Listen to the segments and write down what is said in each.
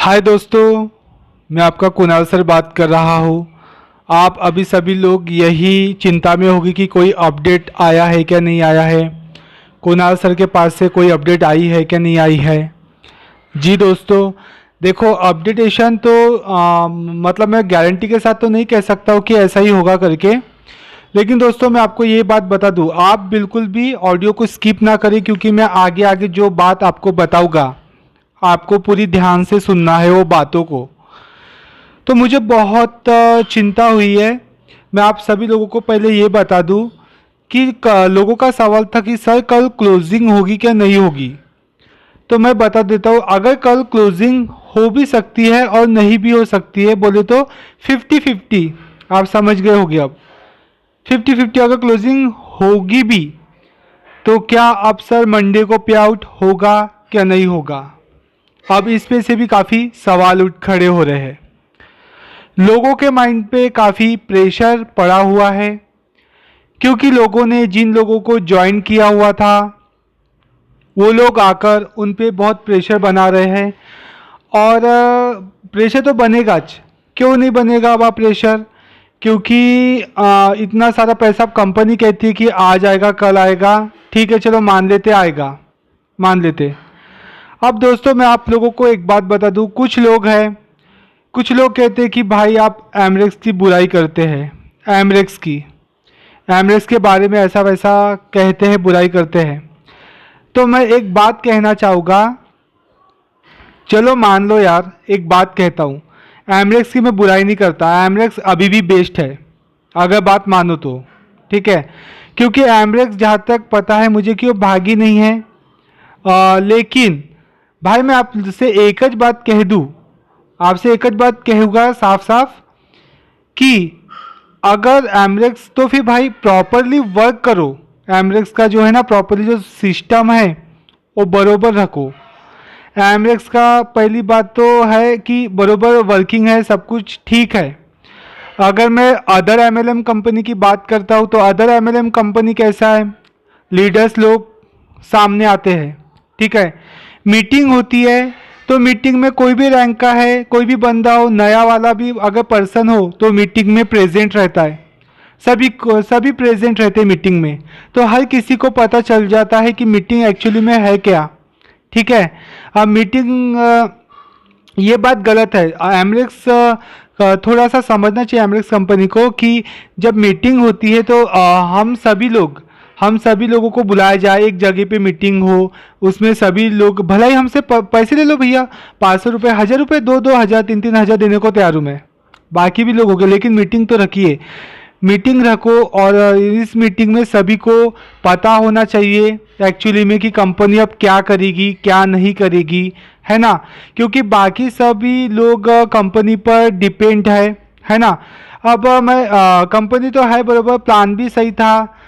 हाय दोस्तों, मैं आपका कुणाल सर बात कर रहा हूँ। आप अभी सभी लोग यही चिंता में होगी कि कोई अपडेट आया है क्या नहीं आया है, कुणाल सर के पास से कोई अपडेट आई है क्या नहीं आई है। जी दोस्तों, देखो अपडेटेशन तो मतलब मैं गारंटी के साथ तो नहीं कह सकता हूँ कि ऐसा ही होगा करके। लेकिन दोस्तों मैं आपको ये बात बता दूँ, आप बिल्कुल भी ऑडियो को स्किप ना करें, क्योंकि मैं आगे आगे जो बात आपको बताऊँगा आपको पूरी ध्यान से सुनना है वो बातों को। तो मुझे बहुत चिंता हुई है। मैं आप सभी लोगों को पहले ये बता दूं कि लोगों का सवाल था कि सर कल क्लोजिंग होगी क्या नहीं होगी। तो मैं बता देता हूँ, अगर कल क्लोजिंग हो भी सकती है और नहीं भी हो सकती है, बोले तो 50-50। आप समझ गए होंगे अब। 50-50 अगर क्लोजिंग होगी भी तो क्या अब सर मंडे को पे आउट होगा क्या नहीं होगा। अब इस पे से भी काफ़ी सवाल उठ खड़े हो रहे हैं। लोगों के माइंड पे काफ़ी प्रेशर पड़ा हुआ है, क्योंकि लोगों ने जिन लोगों को ज्वाइन किया हुआ था वो लोग आकर उन पे बहुत प्रेशर बना रहे हैं। और प्रेशर तो बनेगा, क्यों नहीं बनेगा अब प्रेशर, क्योंकि इतना सारा पैसा कंपनी कहती है कि आ जाएगा कल आएगा, ठीक है चलो मान लेते आएगा, मान लेते। अब दोस्तों मैं आप लोगों को एक बात बता दूं, कुछ लोग कहते हैं कि भाई आप एमरेक्स की बुराई करते हैं, एमरेक्स के बारे में ऐसा वैसा कहते हैं, बुराई करते हैं। तो मैं एक बात कहना चाहूँगा, चलो मान लो यार, एक बात कहता हूँ, एमरेक्स की मैं बुराई नहीं करता, एमरेक्स अभी भी बेस्ट है अगर बात मानो तो, ठीक है। क्योंकि एमरेक्स जहाँ तक पता है मुझे कि वो भागी नहीं है। लेकिन भाई मैं आपसे एक ज बात कह दूँ, आपसे एक ज बात कहूँगा साफ साफ कि अगर एमरेक्स तो फिर भाई प्रॉपरली वर्क करो, एमरेक्स का जो है ना प्रॉपरली जो सिस्टम है वो बरोबर रखो। एमरेक्स का पहली बात तो है कि बरोबर वर्किंग है, सब कुछ ठीक है। अगर मैं अदर एमएलएम कंपनी की बात करता हूँ तो अदर एमएलएम कंपनी कैसा है, लीडर्स लोग सामने आते हैं, ठीक है, मीटिंग होती है तो मीटिंग में कोई भी रैंक का है, कोई भी बंदा हो, नया वाला भी अगर पर्सन हो तो मीटिंग में प्रेजेंट रहता है, सभी प्रेजेंट रहते हैं मीटिंग में। तो हर किसी को पता चल जाता है कि मीटिंग एक्चुअली में है क्या, ठीक है। अब मीटिंग ये बात गलत है, एमरेक्स थोड़ा सा समझना चाहिए एमरेक्स कंपनी को कि जब मीटिंग होती है तो हम सभी लोगों को बुलाया जाए, एक जगह पे मीटिंग हो, उसमें सभी लोग, भला ही हमसे पैसे ले लो भैया, 500 रुपये, 1000 रुपये, 2-2 हज़ार, 3-3 हज़ार देने को तैयार हूँ मैं, बाकी भी लोग हो गए, लेकिन मीटिंग तो रखिए, मीटिंग रखो। और इस मीटिंग में सभी को पता होना चाहिए एक्चुअली में कि कंपनी अब क्या करेगी क्या नहीं करेगी, है ना, क्योंकि बाकी सभी लोग कंपनी पर डिपेंड है ना। अब मैं कंपनी तो है बराबर, प्लान भी सही था।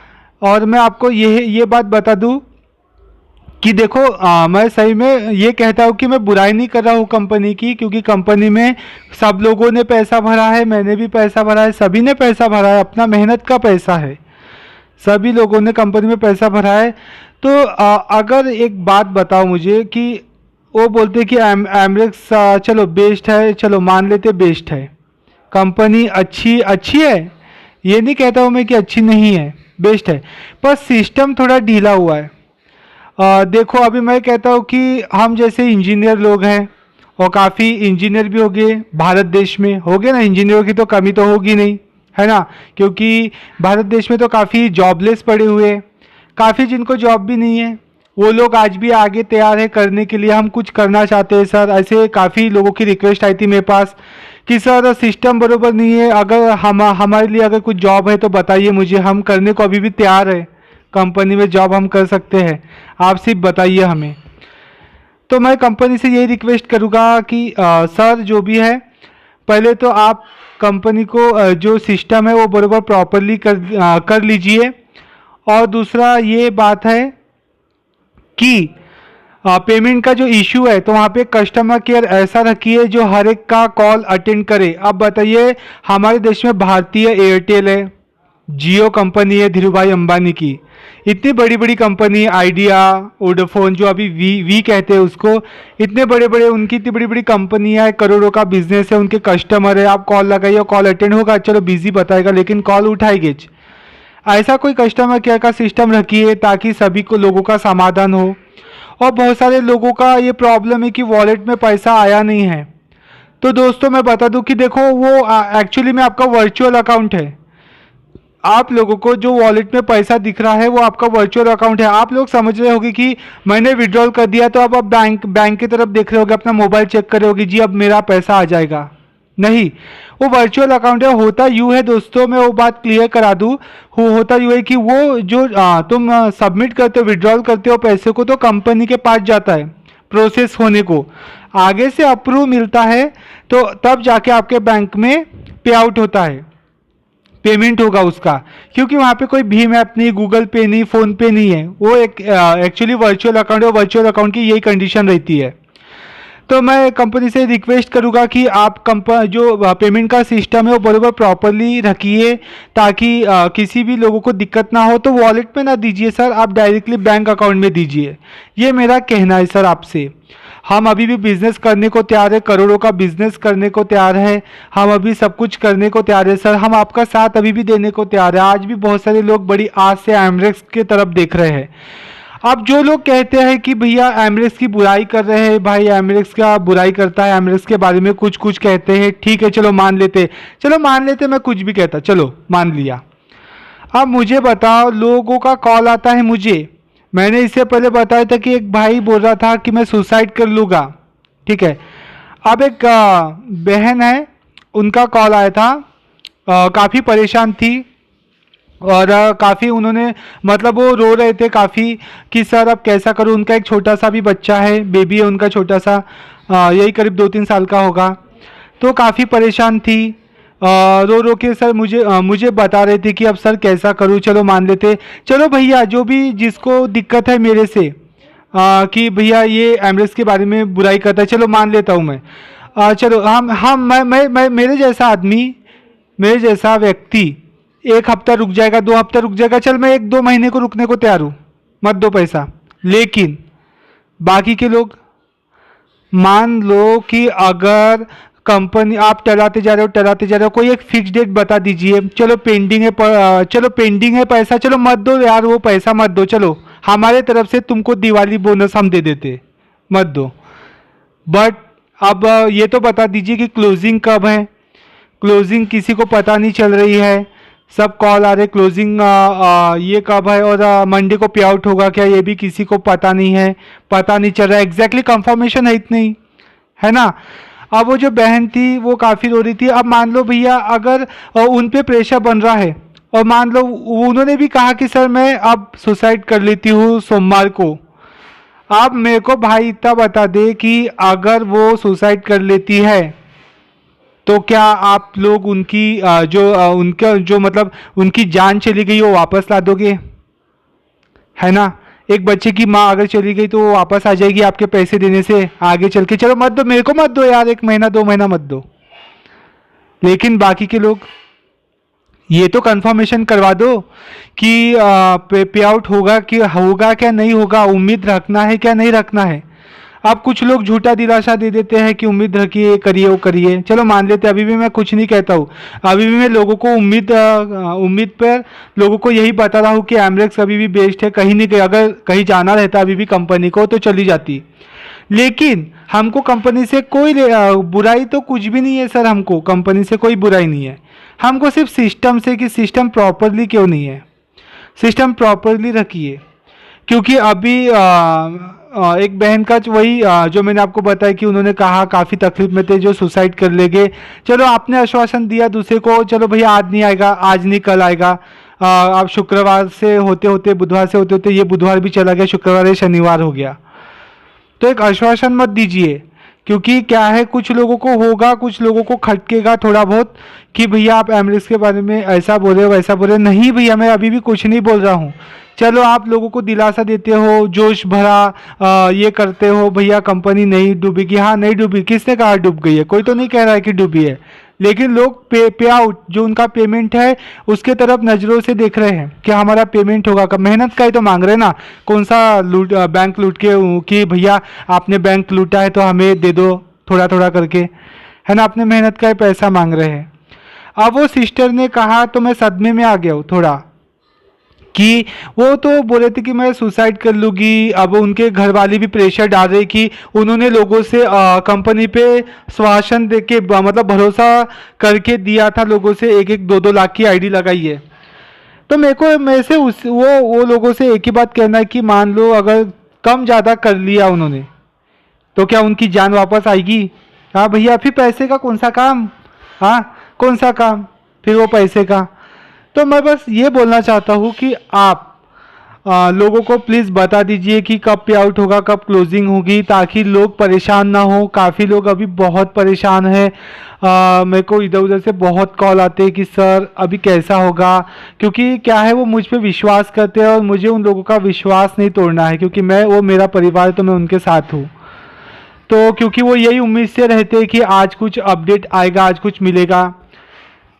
और मैं आपको ये बात बता दूं कि देखो मैं सही में ये कहता हूँ कि मैं बुराई नहीं कर रहा हूँ कंपनी की, क्योंकि कंपनी में सब लोगों ने पैसा भरा है, मैंने भी पैसा भरा है, सभी ने पैसा भरा है, अपना मेहनत का पैसा है, सभी लोगों ने कंपनी में पैसा भरा है। तो अगर एक बात बताओ मुझे कि वो बोलते कि एमरेक्स चलो बेस्ट है, चलो मान लेते बेस्ट है, कंपनी अच्छी अच्छी है, ये नहीं कहता हूँ मैं कि अच्छी नहीं है, बेस्ट है, पर सिस्टम थोड़ा ढीला हुआ है। देखो अभी मैं कहता हूँ कि हम जैसे इंजीनियर लोग हैं, और काफ़ी इंजीनियर भी हो गए भारत देश में, हो गए ना, इंजीनियरों की तो कमी तो होगी नहीं, है ना, क्योंकि भारत देश में तो काफ़ी जॉबलेस पड़े हुए हैं, काफ़ी जिनको जॉब भी नहीं है, वो लोग आज भी आगे तैयार है करने के लिए, हम कुछ करना चाहते हैं सर, ऐसे काफ़ी लोगों की रिक्वेस्ट आई थी मेरे पास कि सर सिस्टम बरोबर नहीं है, अगर हमारे लिए अगर कुछ जॉब है तो बताइए मुझे, हम करने को अभी भी तैयार है, कंपनी में जॉब हम कर सकते हैं, आप सिर्फ बताइए हमें। तो मैं कंपनी से यही रिक्वेस्ट करूँगा कि सर जो भी है, पहले तो आप कंपनी को जो सिस्टम है वो बराबर प्रॉपरली कर लीजिए। और दूसरा ये बात है कि पेमेंट का जो इशू है तो वहाँ पे कस्टमर केयर ऐसा रखिए जो हर एक का कॉल अटेंड करे। अब बताइए, हमारे देश में भारतीय एयरटेल है, जियो कंपनी है धीरूभाई अंबानी की, इतनी बड़ी बड़ी कंपनी, आइडिया, वोडाफोन, जो अभी वी कहते हैं उसको, इतने बड़े बड़े उनकी इतनी बड़ी बड़ी कंपनियां है, करोड़ों का बिजनेस है, उनके कस्टमर है, आप कॉल लगाइए, कॉल अटेंड होगा, चलो बिजी बताएगा लेकिन कॉल उठाएंगे। ऐसा कोई कस्टमर केयर का सिस्टम रखिए ताकि सभी को लोगों का समाधान हो। और बहुत सारे लोगों का ये प्रॉब्लम है कि वॉलेट में पैसा आया नहीं है। तो दोस्तों मैं बता दूं कि देखो वो एक्चुअली में आपका वर्चुअल अकाउंट है। आप लोगों को जो वॉलेट में पैसा दिख रहा है वो आपका वर्चुअल अकाउंट है। आप लोग समझ रहे होगे कि मैंने विड्रॉल कर दिया तो अब आप बैंक की तरफ देख रहे होगे, अपना मोबाइल चेक कर रहे होगे, जी अब मेरा पैसा आ जाएगा। नहीं, वो वर्चुअल अकाउंट है। होता यूँ है दोस्तों, मैं वो बात क्लियर करा दूँ, होता यूँ है कि वो जो तुम सबमिट करते हो, विड्रॉल करते हो पैसे को, तो कंपनी के पास जाता है प्रोसेस होने को, आगे से अप्रूव मिलता है तो तब जाके आपके बैंक में पे आउट होता है, पेमेंट होगा उसका। क्योंकि वहाँ पे कोई भीम ऐप नहीं, गूगल पे नहीं, फ़ोन पे नहीं है, वो एक एक्चुअली वर्चुअल अकाउंट है। वर्चुअल अकाउंट की यही कंडीशन रहती है। तो मैं कंपनी से रिक्वेस्ट करूँगा कि आप जो पेमेंट का सिस्टम है वो बराबर प्रॉपरली रखिए ताकि किसी भी लोगों को दिक्कत ना हो। तो वॉलेट में ना दीजिए सर, आप डायरेक्टली बैंक अकाउंट में दीजिए, ये मेरा कहना है सर आपसे। हम अभी भी बिज़नेस करने को तैयार है, करोड़ों का बिज़नेस करने को तैयार है, हम अभी सब कुछ करने को तैयार है सर। हम आपका साथ अभी भी देने को तैयार है। आज भी बहुत सारे लोग बड़ी आस से एमरेक्स की तरफ देख रहे हैं। अब जो लोग कहते हैं कि भैया एमरेक्स की बुराई कर रहे हैं, भाई एमरेक्स का बुराई करता है, एमरेक्स के बारे में कुछ कुछ कहते हैं, ठीक है चलो मान लेते, मैं कुछ भी कहता, चलो मान लिया। अब मुझे बताओ, लोगों का कॉल आता है मुझे, मैंने इससे पहले बताया था कि एक भाई बोल रहा था कि मैं सुसाइड कर लूँगा, ठीक है। अब एक बहन है, उनका कॉल आया था, काफ़ी परेशान थी और काफ़ी उन्होंने मतलब वो रो रहे थे काफ़ी कि सर अब कैसा करूँ। उनका एक छोटा सा भी बच्चा है, बेबी है उनका छोटा सा, यही करीब 2-3 साल का होगा। तो काफ़ी परेशान थी, रो रो के सर मुझे बता रहे थे कि अब सर कैसा करूँ। चलो मान लेते, चलो भैया जो भी जिसको दिक्कत है मेरे से कि भैया ये एमरेक्स के बारे में बुराई करता है, चलो मान लेता हूँ मैं। चलो हम मैं मेरे जैसा आदमी, मेरे जैसा व्यक्ति 1 हफ्ता रुक जाएगा, 2 हफ्ता रुक जाएगा, चल मैं 1-2 महीने को रुकने को तैयार हूँ, मत दो पैसा। लेकिन बाकी के लोग, मान लो कि अगर कंपनी आप टलाते जा रहे हो, कोई एक फिक्स डेट बता दीजिए, चलो पेंडिंग है चलो पेंडिंग है पैसा, चलो मत दो यार, वो पैसा मत दो, चलो हमारे तरफ से तुमको दिवाली बोनस हम दे देते, मत दो। बट अब ये तो बता दीजिए कि क्लोजिंग कब है। क्लोजिंग किसी को पता नहीं चल रही है, सब कॉल आ रहे क्लोजिंग ये कब है और मंडे को पे आउट होगा क्या, ये भी किसी को पता नहीं है, पता नहीं चल रहा है, एग्जैक्टली कंफर्मेशन है इतनी, है ना। अब वो जो बहन थी वो काफ़ी रो रही थी। अब मान लो भैया अगर उन पे प्रेशर बन रहा है और मान लो उन्होंने भी कहा कि सर मैं अब सुसाइड कर लेती हूँ सोमवार को। आप मेरे को भाई इतना बता दे कि अगर वो सुसाइड कर लेती है तो क्या आप लोग उनकी उनका जो मतलब उनकी जान चली गई वो वापस ला दोगे, है ना। एक बच्चे की माँ अगर चली गई तो वो वापस आ जाएगी आपके पैसे देने से आगे चल के, चलो मत दो, मेरे को मत दो यार, 1 महीना 2 महीना मत दो। लेकिन बाकी के लोग, ये तो कंफर्मेशन करवा दो कि पे आउट होगा कि होगा क्या नहीं होगा, उम्मीद रखना है क्या नहीं रखना है। अब कुछ लोग झूठा दिलासा दे देते हैं कि उम्मीद रखिए, करिए वो करिए, चलो मान लेते, अभी भी मैं कुछ नहीं कहता हूँ, अभी भी मैं लोगों को उम्मीद पर लोगों को यही बता रहा हूँ कि एमरेक्स अभी भी बेस्ट है, कहीं नहीं, अगर कहीं जाना रहता अभी भी कंपनी को तो चली जाती। लेकिन हमको कंपनी से कोई बुराई तो कुछ भी नहीं है सर, हमको कंपनी से कोई बुराई नहीं है, हमको सिर्फ सिस्टम से कि सिस्टम प्रॉपरली क्यों नहीं है, सिस्टम प्रॉपरली रखिए। क्योंकि अभी एक बहन का वही जो मैंने आपको बताया कि उन्होंने कहा काफ़ी तकलीफ में थे, जो सुसाइड कर लेंगे, चलो आपने आश्वासन दिया दूसरे को, चलो भैया आज नहीं आएगा, आज नहीं कल आएगा, अब शुक्रवार से होते होते बुधवार से होते होते ये बुधवार भी चला गया, शुक्रवार या शनिवार हो गया। तो एक आश्वासन मत दीजिए, क्योंकि क्या है कुछ लोगों को होगा, कुछ लोगों को खटकेगा थोड़ा बहुत कि भैया आप एमरेक्स के बारे में ऐसा बोल रहे हो वैसा बोल रहे हो। नहीं भैया, मैं अभी भी कुछ नहीं बोल रहा हूँ, चलो आप लोगों को दिलासा देते हो, जोश भरा ये करते हो, भैया कंपनी नहीं डूबेगी। हाँ नहीं डूबी, किसने कहा डूब गई है, कोई तो नहीं कह रहा है कि डूबी है, लेकिन लोग पे आउट जो उनका पेमेंट है उसके तरफ नज़रों से देख रहे हैं कि हमारा पेमेंट होगा कब। मेहनत का ही तो मांग रहे हैं ना, कौन सा बैंक लूट के कि भैया आपने बैंक लूटा है तो हमें दे दो थोड़ा थोड़ा करके, है ना, अपने मेहनत का ही पैसा मांग रहे हैं। अब वो सिस्टर ने कहा तो मैं सदमे में आ गया हूँ थोड़ा, कि वो तो बोले थे कि मैं सुसाइड कर लूँगी। अब उनके घर वाले भी प्रेशर डाल रहे कि उन्होंने लोगों से कंपनी पे श्वासन दे के मतलब भरोसा करके दिया था लोगों से, 1-1 2-2 लाख की आईडी लगाई है। तो मेरे से उस वो लोगों से एक ही बात कहना है कि मान लो अगर कम ज़्यादा कर लिया उन्होंने तो क्या उनकी जान वापस आएगी? हाँ भैया, फिर पैसे का कौन सा काम? हाँ, कौन सा काम फिर वो पैसे का? तो मैं बस ये बोलना चाहता हूँ कि आप लोगों को प्लीज़ बता दीजिए कि कब पे आउट होगा, कब क्लोजिंग होगी, ताकि लोग परेशान ना हो। काफ़ी लोग अभी बहुत परेशान हैं। मेरे को इधर उधर से बहुत कॉल आते हैं कि सर अभी कैसा होगा, क्योंकि क्या है वो मुझ पे विश्वास करते हैं और मुझे उन लोगों का विश्वास नहीं तोड़ना है, क्योंकि वो मेरा परिवार तो मैं उनके साथ हूँ। तो क्योंकि वो यही उम्मीद से रहते हैं कि आज कुछ अपडेट आएगा, आज कुछ मिलेगा।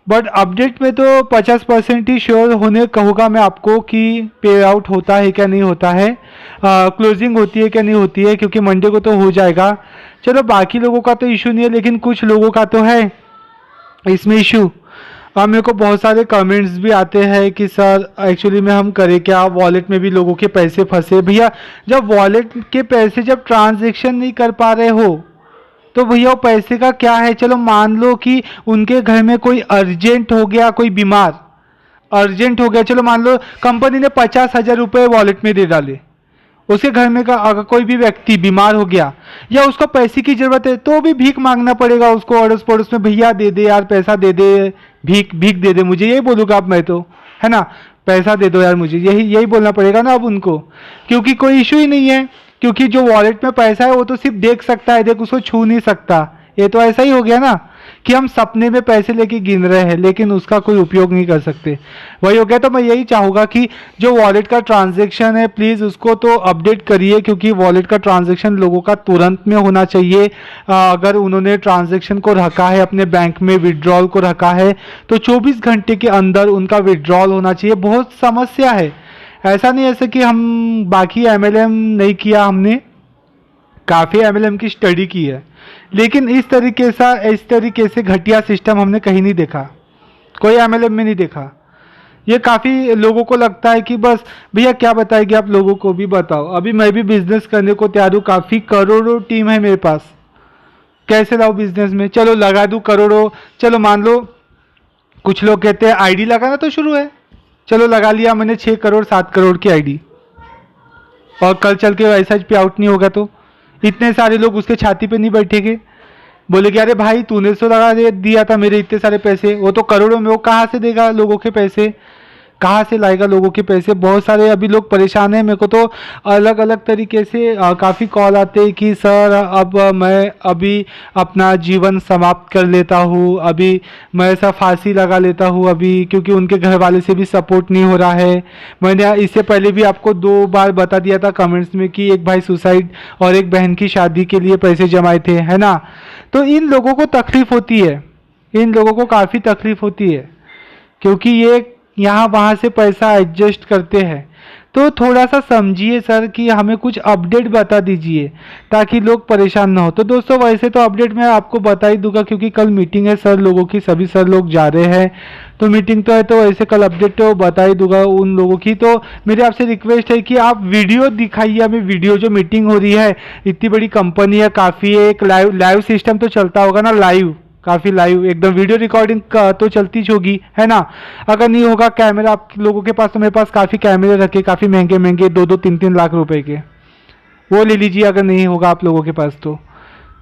बट अपडेट में तो 50% ही श्योर होने कहूँगा मैं आपको कि पे आउट होता है क्या नहीं होता है, क्लोजिंग होती है क्या नहीं होती है, क्योंकि मंडे को तो हो जाएगा। चलो बाकी लोगों का तो इशू नहीं है, लेकिन कुछ लोगों का तो है इसमें इशू। अब मेरे को बहुत सारे कमेंट्स भी आते हैं कि सर एक्चुअली में हम करें क्या, वॉलेट में भी लोगों के पैसे फंसे। भैया जब वॉलेट के पैसे जब ट्रांजैक्शन नहीं कर पा रहे हो तो भैया वो पैसे का क्या है। चलो मान लो कि उनके घर में कोई अर्जेंट हो गया, कोई बीमार अर्जेंट हो गया, चलो मान लो कंपनी ने 50,000 रुपये वॉलेट में दे डाले, उसके घर में का अगर कोई भी व्यक्ति बीमार हो गया या उसको पैसे की ज़रूरत है तो भी भीख मांगना पड़ेगा उसको अड़ोस पड़ोस में, भैया दे दे यार, पैसा दे दे, भीख भीख दे दे मुझे, यही बोलूँगा अब मैं तो, है ना, पैसा दे दो यार मुझे, यही बोलना पड़ेगा ना अब उनको, क्योंकि कोई इशू ही नहीं है। क्योंकि जो वॉलेट में पैसा है वो तो सिर्फ देख सकता है, देख उसको छू नहीं सकता। ये तो ऐसा ही हो गया ना कि हम सपने में पैसे लेके गिन रहे हैं लेकिन उसका कोई उपयोग नहीं कर सकते, वही हो गया। तो मैं यही चाहूँगा कि जो वॉलेट का ट्रांजैक्शन है प्लीज़ उसको तो अपडेट करिए, क्योंकि वॉलेट का ट्रांजैक्शन लोगों का तुरंत में होना चाहिए। अगर उन्होंने ट्रांजैक्शन को रखा है, अपने बैंक में विड्रॉल को रखा है, तो 24 घंटे के अंदर उनका विड्रॉल होना चाहिए। बहुत समस्या है, ऐसा नहीं ऐसे कि हम बाकी एमएलएम नहीं किया, हमने काफ़ी एमएलएम की स्टडी की है, लेकिन इस तरीके से घटिया सिस्टम हमने कहीं नहीं देखा, कोई एमएलएम में नहीं देखा। ये काफ़ी लोगों को लगता है कि बस भैया क्या बताएगी, आप लोगों को भी बताओ। अभी मैं भी बिजनेस करने को तैयार हूँ, काफ़ी करोड़ों टीम है मेरे पास, कैसे लाऊं बिजनेस में, चलो लगा दूं करोड़ों। चलो मान लो कुछ लोग कहते हैं आईडी लगाना तो शुरू है, चलो लगा लिया मैंने 6 करोड़ 7 करोड़ की आईडी, और कल चल के ऐसा पे आउट नहीं होगा तो इतने सारे लोग उसके छाती पे नहीं बैठेंगे, बोलेगे अरे भाई तूने तो लगा दिया था मेरे इतने सारे पैसे, वो तो करोड़ों में, वो कहाँ से देगा लोगों के पैसे, कहाँ से लाएगा लोगों के पैसे। बहुत सारे अभी लोग परेशान हैं। मेरे को तो अलग अलग तरीके से काफ़ी कॉल आते हैं कि सर अब मैं अभी अपना जीवन समाप्त कर लेता हूँ, अभी मैं ऐसा फांसी लगा लेता हूँ अभी, क्योंकि उनके घर वाले से भी सपोर्ट नहीं हो रहा है। मैंने इससे पहले भी आपको 2 बार बता दिया था कमेंट्स में कि एक भाई सुसाइड और एक बहन की शादी के लिए पैसे जमाए थे, है ना। तो इन लोगों को तकलीफ़ होती है, इन लोगों को काफ़ी तकलीफ़ होती है, क्योंकि ये यहाँ वहाँ से पैसा एडजस्ट करते हैं। तो थोड़ा सा समझिए सर कि हमें कुछ अपडेट बता दीजिए ताकि लोग परेशान ना हो। तो दोस्तों वैसे तो अपडेट मैं आपको बता ही दूंगा, क्योंकि कल मीटिंग है सर लोगों की, सभी सर लोग जा रहे हैं, तो मीटिंग तो है, तो वैसे कल अपडेट तो बता ही दूंगा उन लोगों की। तो मेरी आपसे रिक्वेस्ट है कि आप वीडियो दिखाइए हमें, वीडियो जो मीटिंग हो रही है, इतनी बड़ी कंपनी है, काफ़ी एक लाइव सिस्टम तो चलता होगा ना, लाइव काफ़ी लाइव एकदम वीडियो रिकॉर्डिंग का तो चलती होगी, है ना। अगर नहीं होगा कैमरा आप लोगों के पास, तो मेरे पास काफ़ी कैमरे रखे, काफ़ी महंगे महंगे 2-2 3-3 लाख रुपए के, वो ले लीजिए अगर नहीं होगा आप लोगों के पास तो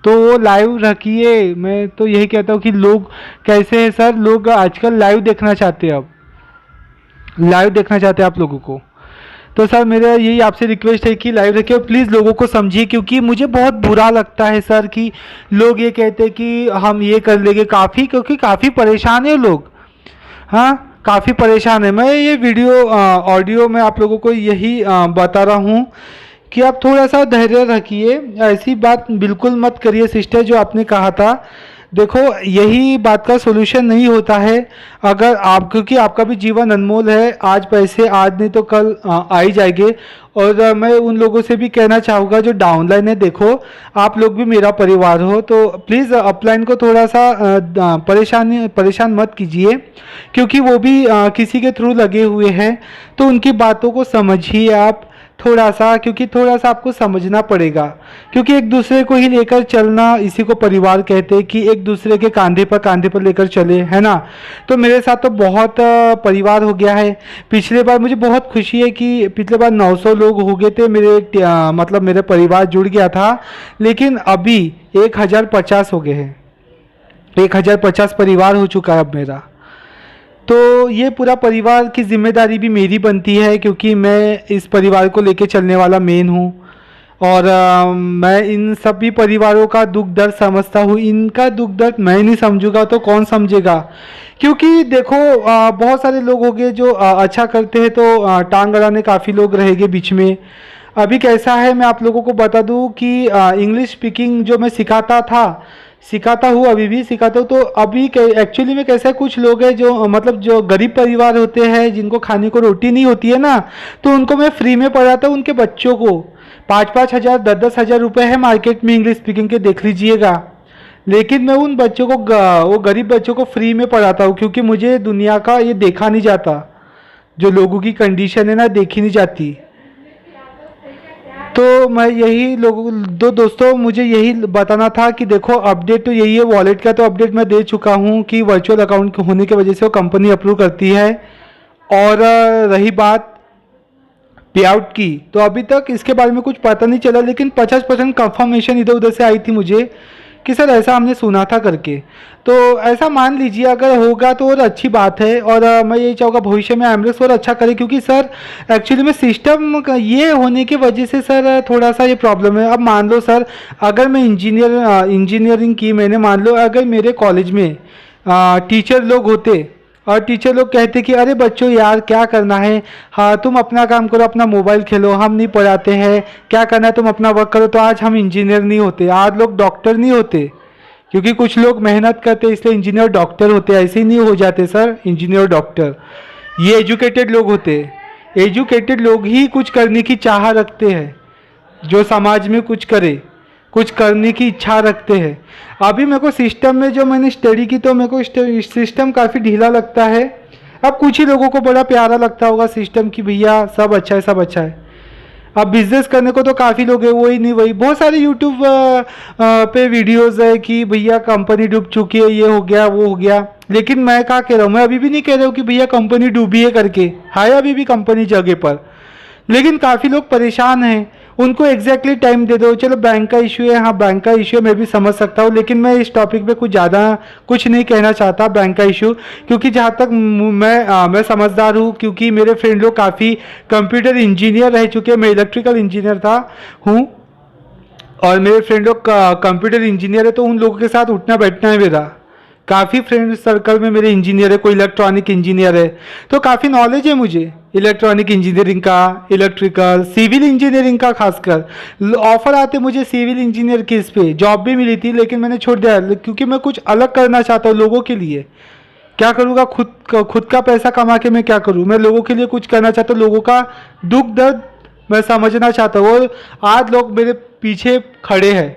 वो लाइव रखिए। मैं तो यही कहता हूँ कि लोग कैसे हैं सर, लोग आजकल लाइव देखना चाहते हैं, अब लाइव देखना चाहते हैं आप लोगों को। तो सर मेरा यही आपसे रिक्वेस्ट है कि लाइव रखिए और प्लीज़ लोगों को समझिए, क्योंकि मुझे बहुत बुरा लगता है सर कि लोग ये कहते हैं कि हम ये कर लेंगे, क्योंकि काफ़ी परेशान है लोग, हाँ काफ़ी परेशान है। मैं ये वीडियो ऑडियो में आप लोगों को यही बता रहा हूँ कि आप थोड़ा सा धैर्य रखिए, ऐसी बात बिल्कुल मत करिए सिस्टर जो आपने कहा था देखो, यही बात का सोल्यूशन नहीं होता है। अगर आप, क्योंकि आपका भी जीवन अनमोल है, आज पैसे आज नहीं तो कल आ ही जाएंगे। और मैं उन लोगों से भी कहना चाहूँगा जो डाउनलाइन है, देखो आप लोग भी मेरा परिवार हो, तो प्लीज़ अपलाइन को थोड़ा सा परेशान मत कीजिए, क्योंकि वो भी किसी के थ्रू लगे हुए हैं। तो उनकी बातों को समझिए आप थोड़ा सा, क्योंकि थोड़ा सा आपको समझना पड़ेगा, क्योंकि एक दूसरे को ही लेकर चलना, इसी को परिवार कहते हैं, कि एक दूसरे के कांधे पर लेकर चले, है ना। तो मेरे साथ तो बहुत परिवार हो गया है। पिछले बार मुझे बहुत खुशी है कि पिछले बार 900 लोग हो गए थे, मतलब मेरे परिवार जुड़ गया था। लेकिन अभी 1050 हो गए हैं, 1050 परिवार हो चुका है अब मेरा। तो ये पूरा परिवार की जिम्मेदारी भी मेरी बनती है, क्योंकि मैं इस परिवार को लेके चलने वाला मेन हूँ। और मैं इन सभी परिवारों का दुख दर्द समझता हूँ। इनका दुख दर्द मैं नहीं समझूंगा तो कौन समझेगा। क्योंकि देखो, बहुत सारे लोग हो गए जो अच्छा करते हैं, तो टांग अड़ाने काफ़ी लोग रहेंगे बीच में। अभी कैसा है, मैं आप लोगों को बता दूं कि इंग्लिश स्पीकिंग जो मैं सिखाता हूँ, अभी भी सिखाता हूँ। तो अभी एक्चुअली में कैसा है, कुछ लोग हैं जो मतलब जो गरीब परिवार होते हैं, जिनको खाने को रोटी नहीं होती है ना, तो उनको मैं फ्री में पढ़ाता हूँ। उनके बच्चों को 5-5 हज़ार 10-10 हज़ार रुपये है मार्केट में इंग्लिश स्पीकिंग के, देख लीजिएगा। लेकिन मैं उन बच्चों को वो गरीब बच्चों को फ्री में पढ़ाता हूँ, क्योंकि मुझे दुनिया का ये देखा नहीं जाता, जो लोगों की कंडीशन है ना, देखी नहीं जाती। तो मैं यही लोगों दो दोस्तों, मुझे यही बताना था कि देखो, अपडेट तो यही है। वॉलेट का तो अपडेट मैं दे चुका हूँ कि वर्चुअल अकाउंट होने की वजह से वो कंपनी अप्रूव करती है। और रही बात पे आउट की, तो अभी तक इसके बारे में कुछ पता नहीं चला, लेकिन 50% कंफर्मेशन इधर उधर से आई थी मुझे कि सर ऐसा हमने सुना था करके। तो ऐसा मान लीजिए, अगर होगा तो और अच्छी बात है। और मैं यही चाहूँगा भविष्य में एमरेक्स और अच्छा करे, क्योंकि सर एक्चुअली में सिस्टम का ये होने की वजह से सर थोड़ा सा ये प्रॉब्लम है। अब मान लो सर, अगर मैं इंजीनियरिंग की मैंने, मान लो अगर मेरे कॉलेज में टीचर लोग होते और टीचर लोग कहते कि अरे बच्चों यार क्या करना है, हाँ तुम अपना काम करो, अपना मोबाइल खेलो, हम नहीं पढ़ाते हैं, क्या करना है तुम अपना वर्क करो, तो आज हम इंजीनियर नहीं होते, आज लोग डॉक्टर नहीं होते। क्योंकि कुछ लोग मेहनत करते इसलिए इंजीनियर डॉक्टर होते, ऐसे ही नहीं हो जाते सर इंजीनियर डॉक्टर। ये एजुकेटेड लोग होते, एजुकेटेड लोग ही कुछ करने की चाह रखते हैं, जो समाज में कुछ करे, कुछ करने की इच्छा रखते हैं। अभी मेरे को सिस्टम में जो मैंने स्टडी की, तो मेरे को सिस्टम काफ़ी ढीला लगता है। अब कुछ ही लोगों को बड़ा प्यारा लगता होगा सिस्टम की, भैया सब अच्छा है सब अच्छा है। अब बिजनेस करने को तो काफ़ी लोग हैं, वही नहीं वही, बहुत सारे यूट्यूब पे वीडियोस है कि भैया कंपनी डूब चुकी है, ये हो गया वो हो गया। लेकिन मैं क्या कह रहा हूँ, मैं अभी भी नहीं कह रहा हूँ कि भैया कंपनी डूबी है करके, है अभी भी कंपनी जगह पर। लेकिन काफ़ी लोग परेशान हैं, उनको एग्जैक्टली टाइम दे दो। चलो बैंक का इशू है, हाँ बैंक का इशू है, मैं भी समझ सकता हूँ, लेकिन मैं इस टॉपिक पे कुछ ज़्यादा कुछ नहीं कहना चाहता बैंक का इशू। क्योंकि जहाँ तक मैं समझदार हूँ, क्योंकि मेरे फ्रेंड लोग काफ़ी कंप्यूटर इंजीनियर रह चुके हैं, मैं इलेक्ट्रिकल इंजीनियर हूँ, और मेरे फ्रेंड लोग कंप्यूटर इंजीनियर है, तो उन लोगों के साथ उठना बैठना है मेरा। काफ़ी फ्रेंड सर्कल में मेरे इंजीनियर है, कोई इलेक्ट्रॉनिक इंजीनियर है, तो काफ़ी नॉलेज है मुझे इलेक्ट्रॉनिक इंजीनियरिंग का, इलेक्ट्रिकल, सिविल इंजीनियरिंग का। खासकर ऑफर आते मुझे सिविल इंजीनियर की, इस पे जॉब भी मिली थी, लेकिन मैंने छोड़ दिया, क्योंकि मैं कुछ अलग करना चाहता हूँ लोगों के लिए। क्या करूँगा, खुद का पैसा कमा के मैं क्या करूँ, मैं लोगों के लिए कुछ करना चाहता हूँ, लोगों का दुख दर्द मैं समझना चाहता हूँ। और आज लोग मेरे पीछे खड़े हैं,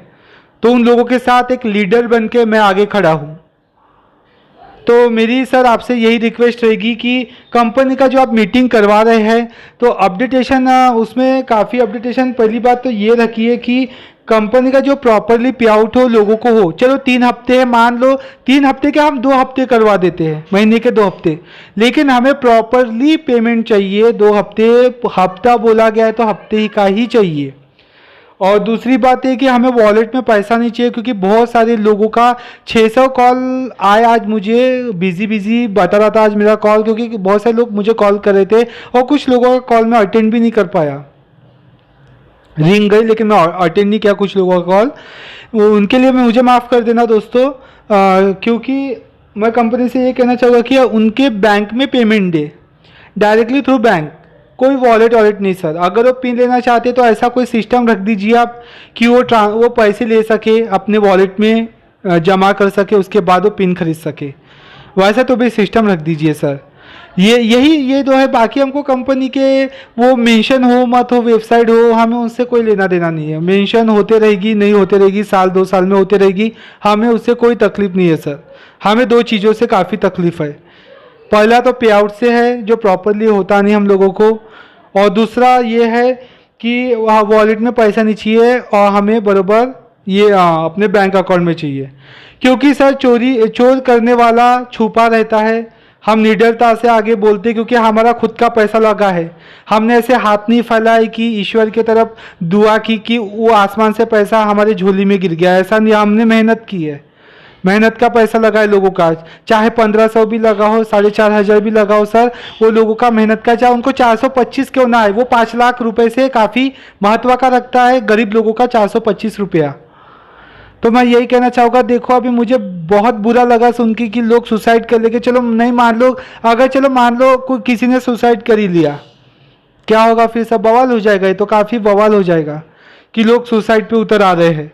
तो उन लोगों के साथ एक लीडर बन के मैं आगे खड़ा हूँ। तो मेरी सर आपसे यही रिक्वेस्ट रहेगी कि कंपनी का जो आप मीटिंग करवा रहे हैं, तो अपडेटेशन उसमें काफ़ी अपडेटेशन, पहली बात तो ये रखिए कि कंपनी का जो प्रॉपरली पे आउट हो लोगों को हो। चलो 3 हफ्ते है, मान लो 3 हफ्ते के हम 2 हफ्ते करवा देते हैं, महीने के 2 हफ्ते, लेकिन हमें प्रॉपरली पेमेंट चाहिए। 2 हफ्ते, हफ्ता बोला गया है तो हफ्ते ही का ही चाहिए। और दूसरी बात है कि हमें वॉलेट में पैसा नहीं चाहिए, क्योंकि बहुत सारे लोगों का 600 कॉल आए आज मुझे, बिजी बता रहा था आज मेरा कॉल, क्योंकि बहुत सारे लोग मुझे कॉल कर रहे थे, और कुछ लोगों का कॉल मैं अटेंड भी नहीं कर पाया, रिंग गई लेकिन मैं अटेंड नहीं किया कुछ लोगों का कॉल। उनके लिए मुझे माफ़ कर देना दोस्तों, क्योंकि मैं कंपनी से ये कहना चाहूँगा कि उनके बैंक में पेमेंट दे डायरेक्टली थ्रू बैंक, कोई वॉलेट नहीं सर। अगर वो पिन लेना चाहते तो ऐसा कोई सिस्टम रख दीजिए आप कि वो पैसे ले सके अपने वॉलेट में जमा कर सके, उसके बाद वो पिन खरीद सके। वैसा तो भी सिस्टम रख दीजिए सर। ये दो है। बाकी हमको कंपनी के वो मेंशन हो मत हो, वेबसाइट हो, हमें उनसे कोई लेना देना नहीं है। मेंशन होते रहेगी, नहीं होते रहेगी, साल 2 साल में होते रहेगी, हमें उससे कोई तकलीफ नहीं है सर। हमें 2 चीज़ों से काफ़ी तकलीफ है। पहला तो पे आउट से है, जो प्रॉपरली होता नहीं हम लोगों को, और दूसरा ये है कि वहाँ वॉलेट में पैसा नहीं चाहिए और हमें बराबर ये अपने बैंक अकाउंट में चाहिए। क्योंकि सर चोर करने वाला छुपा रहता है। हम निडरता से आगे बोलते क्योंकि हमारा खुद का पैसा लगा है। हमने ऐसे हाथ नहीं फैलाए कि ईश्वर की तरफ दुआ की कि वो आसमान से पैसा हमारे झोली में गिर गया, ऐसा नहीं। हमने मेहनत की है, मेहनत का पैसा लगा है लोगों का। चाहे 1500 भी लगा हो, 4500 भी लगा हो सर, वो लोगों का मेहनत का, चाहे उनको 425 क्यों ना है, वो 5 लाख रुपए से काफ़ी महत्व का रखता है गरीब लोगों का 425 रुपया। तो मैं यही कहना चाहूँगा, देखो अभी मुझे बहुत बुरा लगा सुन के कि लोग सुसाइड कर लेके, चलो नहीं मान लो, अगर चलो मान लो कोई किसी ने सुसाइड कर ही लिया, क्या होगा फिर? सब बवाल हो जाएगा। ये तो काफ़ी बवाल हो जाएगा कि लोग सुसाइड पे उतर आ रहे हैं।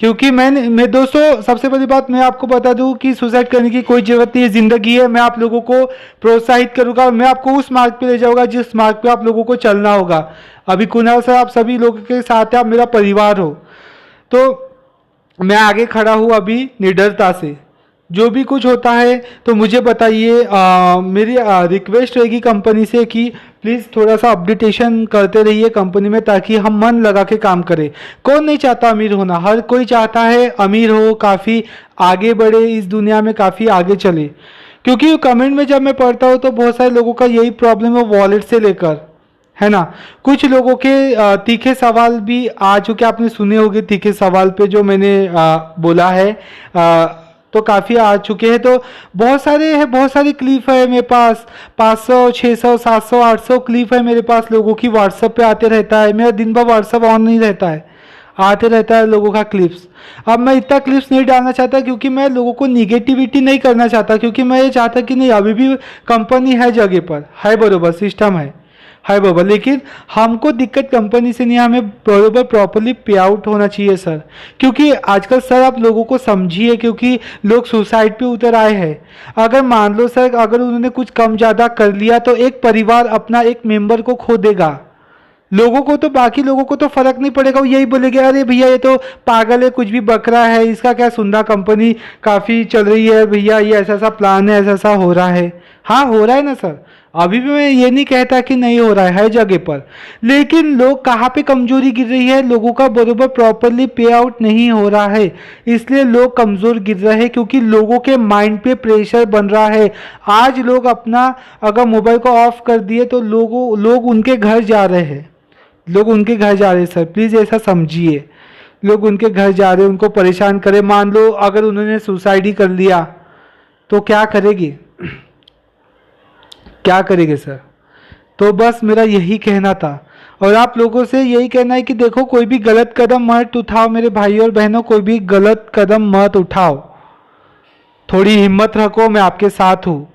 क्योंकि मैं दोस्तों सबसे पहली बात मैं आपको बता दूं कि सुसाइड करने की कोई ज़रूरत नहीं है, ज़िंदगी है। मैं आप लोगों को प्रोत्साहित करूंगा, मैं आपको उस मार्ग पे ले जाऊंगा जिस मार्ग पे आप लोगों को चलना होगा। अभी कुणाल सर आप सभी लोगों के साथ है, आप मेरा परिवार हो, तो मैं आगे खड़ा हूँ अभी निडरता से। जो भी कुछ होता है तो मुझे बताइए। मेरी रिक्वेस्ट रहेगी कंपनी से कि प्लीज़ थोड़ा सा अपडेटेशन करते रहिए कंपनी में, ताकि हम मन लगा के काम करें। कौन नहीं चाहता अमीर होना? हर कोई चाहता है अमीर हो, काफ़ी आगे बढ़े, इस दुनिया में काफ़ी आगे चले। क्योंकि कमेंट में जब मैं पढ़ता हूँ तो बहुत सारे लोगों का यही प्रॉब्लम है, वॉलेट से लेकर, है ना। कुछ लोगों के तीखे सवाल भी आ चुके, आपने सुने होंगे तीखे सवाल पे जो मैंने बोला है, तो काफ़ी आ चुके हैं। तो बहुत सारे हैं, बहुत सारी क्लिप है मेरे पास, 500 600 700 800 क्लिप है मेरे पास लोगों की, व्हाट्सएप पे आते रहता है। मेरा दिन भर व्हाट्सएप ऑन नहीं रहता है, आते रहता है लोगों का क्लिप्स। अब मैं इतना क्लिप्स नहीं डालना चाहता क्योंकि मैं लोगों को निगेटिविटी नहीं करना चाहता, क्योंकि मैं ये चाहता कि नहीं, अभी भी कंपनी है जगह पर, है बरोबर, सिस्टम है बाबा, लेकिन हमको दिक्कत कंपनी से नहीं, हमें बरोबर प्रॉपरली पे आउट होना चाहिए सर। क्योंकि आजकल सर आप लोगों को समझिए, क्योंकि लोग सुसाइड पे उतर आए हैं। अगर मान लो सर, अगर उन्होंने कुछ कम ज़्यादा कर लिया तो एक परिवार अपना एक मेंबर को खो देगा। लोगों को तो, बाकी लोगों को तो फर्क नहीं पड़ेगा, वो यही बोलेंगे अरे भैया ये तो पागल है, कुछ भी बक रहा है, इसका क्या सुनना, कंपनी काफ़ी चल रही है भैया, ये ऐसा ऐसा प्लान है, ऐसा ऐसा हो रहा है। हाँ हो रहा है ना सर, अभी भी मैं ये नहीं कहता कि नहीं हो रहा है जगह पर। लेकिन लोग कहाँ पे कमजोरी गिर रही है, लोगों का बराबर प्रॉपरली पे आउट नहीं हो रहा है, इसलिए लोग कमज़ोर गिर रहे हैं, क्योंकि लोगों के माइंड पे प्रेशर बन रहा है। आज लोग अपना अगर मोबाइल को ऑफ कर दिए तो लोग उनके घर जा रहे हैं, लोग उनके घर जा रहे हैं सर, प्लीज़ ऐसा समझिए। लोग उनके घर जा रहे हैं, उनको परेशान करें। मान लो अगर उन्होंने सुसाइड ही कर लिया तो क्या करेगी, क्या करेंगे सर? तो बस मेरा यही कहना था, और आप लोगों से यही कहना है कि देखो कोई भी गलत कदम मत उठाओ मेरे भाई और बहनों, कोई भी गलत कदम मत उठाओ। थोड़ी हिम्मत रखो, मैं आपके साथ हूँ,